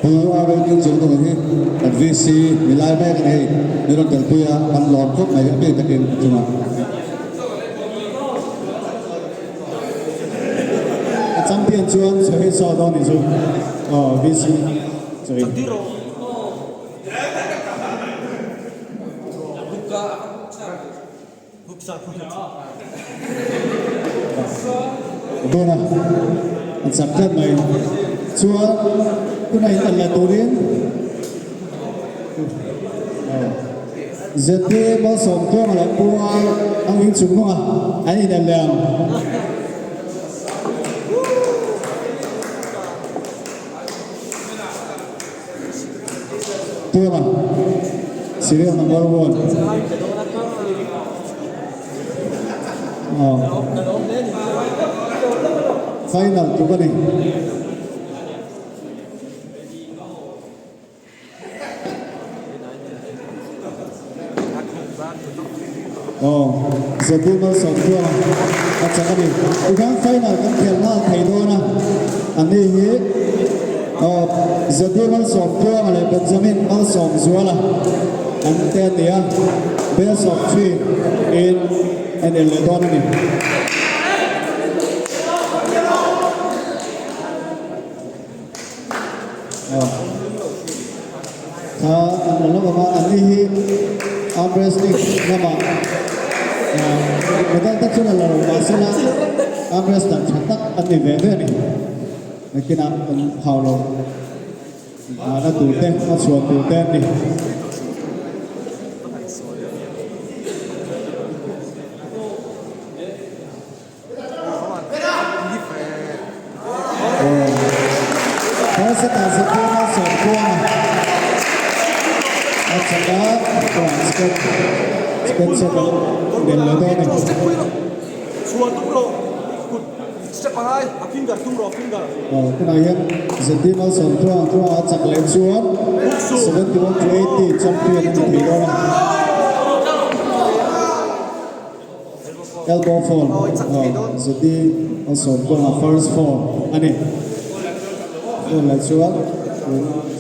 Pu ở bên chỗ tôi thì đặt VC vì lại bé cái này nếu nó cần tôi ăn lọt thuốc này cái cái tiền chung à champion chuan so hết so đó này rồi VC rồi tôi là anh sắp chết này chúa cái này là tổ đến giờ thì bao sống tôi mà lại bua ông yên chúng không à anh đi làm tôi mà serial number 1 final tu cái này giờ đi bao sống tôi mà chắc cái này cái final cái खेल là thầy thôi na anh đi nhé giờ đi bao sống tôi mà lại Benjamin bao sống rồi là anh tên gì à best of 3 in and 11 này anh nói mà anh đi armwrestling nhưng mà người ta tất nhiên là Barcelona armwrestling chắc tắc anh đi về với này cái nào anh Haulawng nó tủ tên nó xuống tủ tên đi sẽ tạo sự cố nó sổ qua chắc đó của Spen sẽ có đến lời tôi này cái này hiện giờ đi nó sổ qua chắc lên xuống 71-80 champion thì đó là elbow fall giờ đi nó sổ qua là first fall anh này rồi lại xuống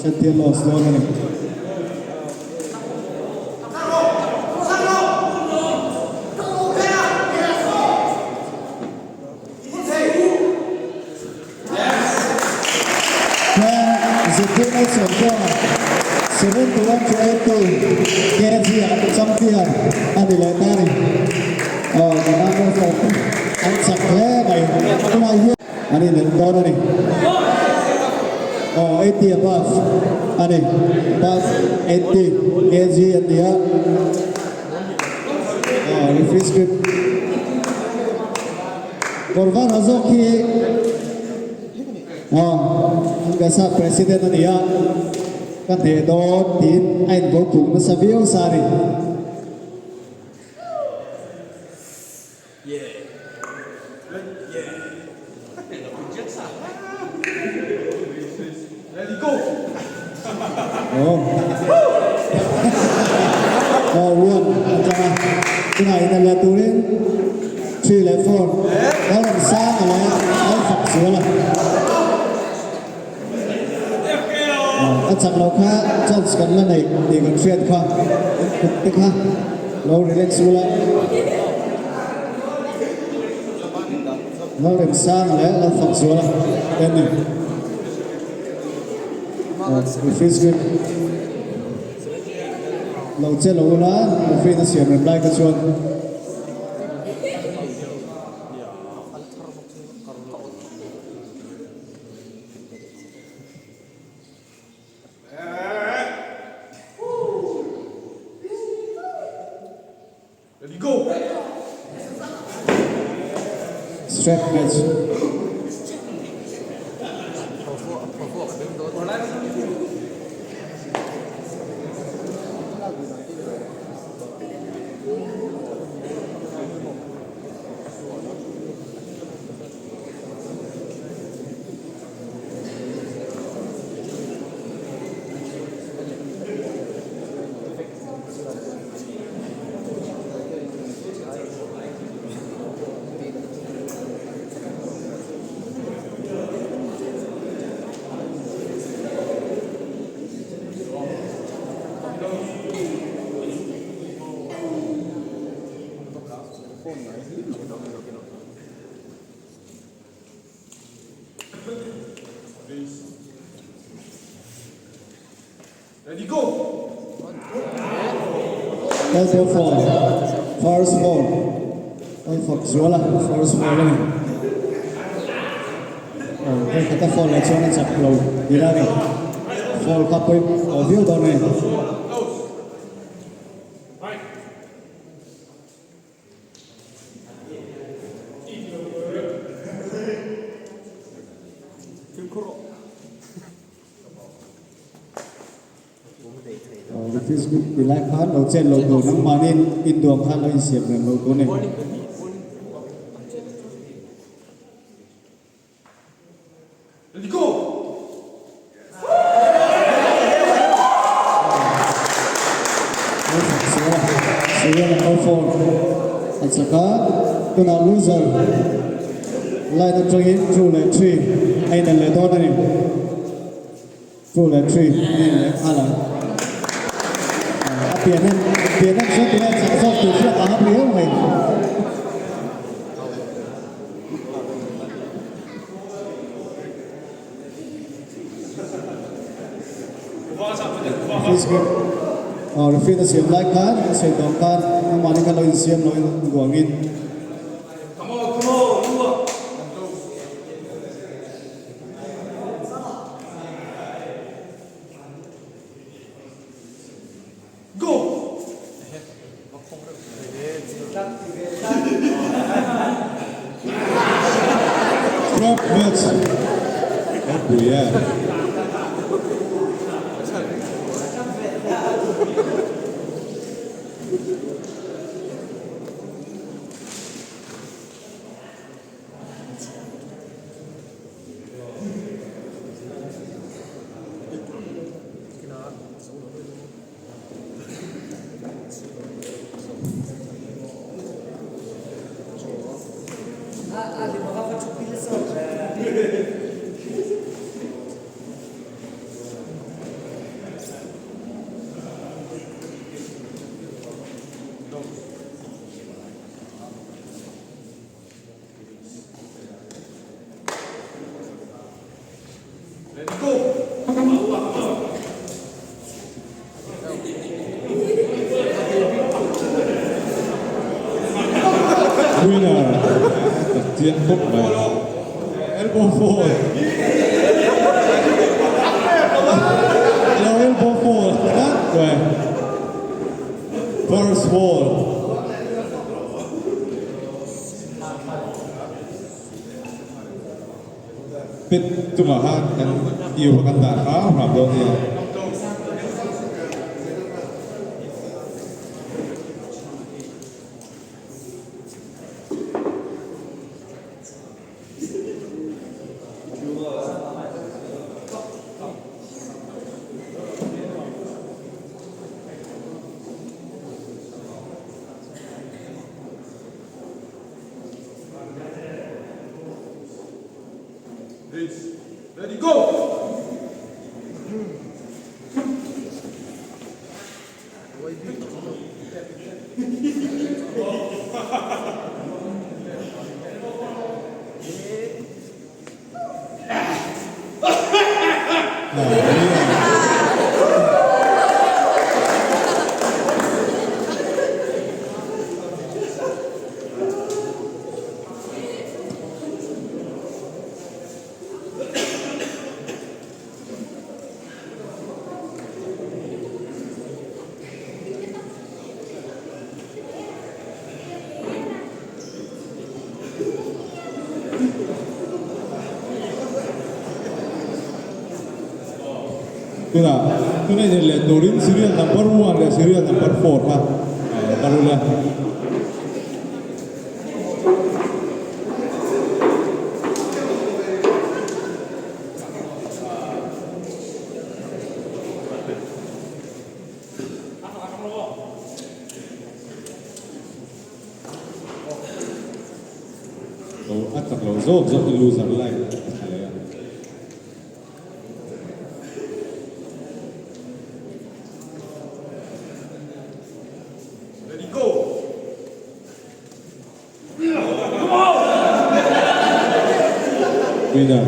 sẽ tiền lột rồi này giờ tiền nó xuống qua 71-80 kg champion anh đi lại ta này cái nào cũng phải anh sạch lẽ này cái này hiện anh đi lên đó này 80 above anh này above 80 kg anh đi á referee script còn văn là do khi anh cái sa president anh đi á cái thể đó tin anh vô cùng nó sẽ viết sao đi luôn cái này là tôi đến 3-4 đó làm sao mà nó phật sửa là chắc lâu khá cho cần lần này thì cần phiền khoa tức ha lâu để lên xuống lại nó làm sao mà nó phật sửa là tên này feels good lâu chết lâu lá phi nó xỉa mình đây cái chuột strap match Ready, go! Elbow fall. First fall. Ôi Phật Chúa là first fall đây. Đây cái ta fall này cho nó chặt lầu đi ra này. Fall khắp với ở viêu đó này. Facebook bị lại khá đầu trên lầu tổ nắng mà nên in đường khá là xiêm là lầu tổ này. Ready, go! Sửa là câu phone. Anh sẽ có tôi là loser. Lại tôi chơi in true là 3. Anh là lệ đó này. True là 3. Anh là hai là. Tiền em số tiền em sản xuất từ trước hấp liếu mình. Rồi phía ta xiêm lại cán, xiêm tổng cán, nhưng mà những cái lối xiêm lối guồng in. Come on, come on, go! Crop match. Oh yeah. Ready, go! Winner. Tiến phúc về. Elbow fall. Hello, elbow fall. That way. First fall. Biết chung là hát anh yêu và căn tạ khá hoạt động nhiều. Ready, go! Cái này là Dorin serial number 1 là serial number 4 ha. Baru lah. At kalau zog di loser line. Winner.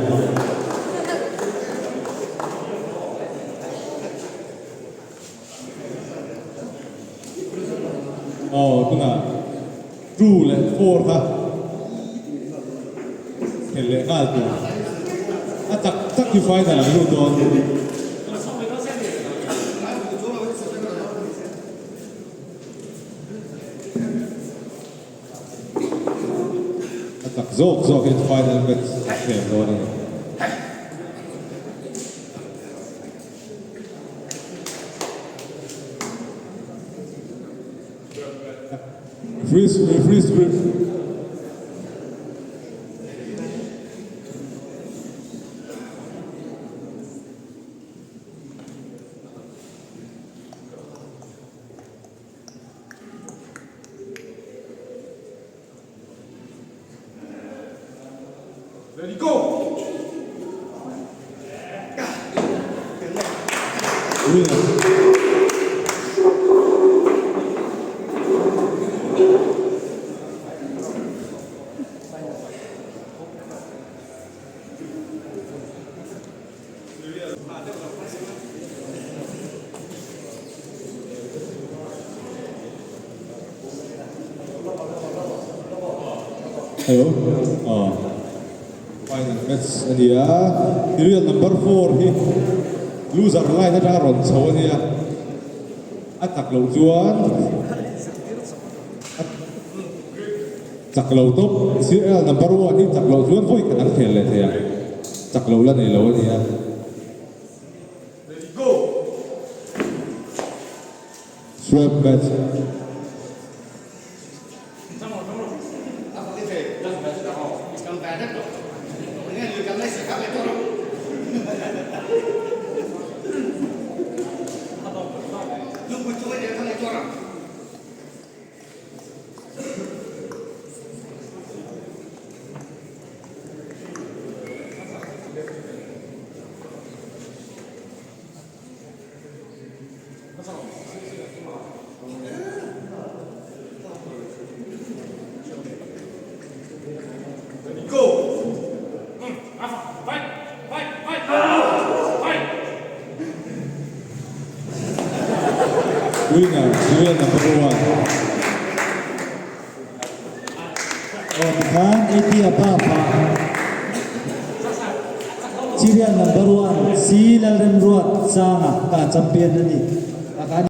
4ค่ะเห็นเลยง่ายตัวจักอยู่ไฟแต่ละรู้ตัวจักโซกเห็นไฟแต่ละเป็นเห็นตัวนี่freeze grip Ready, go! Ayo, final match dia. Serial number 4 hi loser line ta ron chho dia. Attack lo chuan. Chak lo top serial number 1 hi chak lo chuan voi kan khel le thia. Chak lo la nei lo dia. Ready, go! Swap match. Ready, go! Fight! Winner serial number 1. ทางเอเทียป้าฟ้าซีเรียลนัมเบอร์1สีลาเรนรวดสร้างการจำเป็นนั่นเอง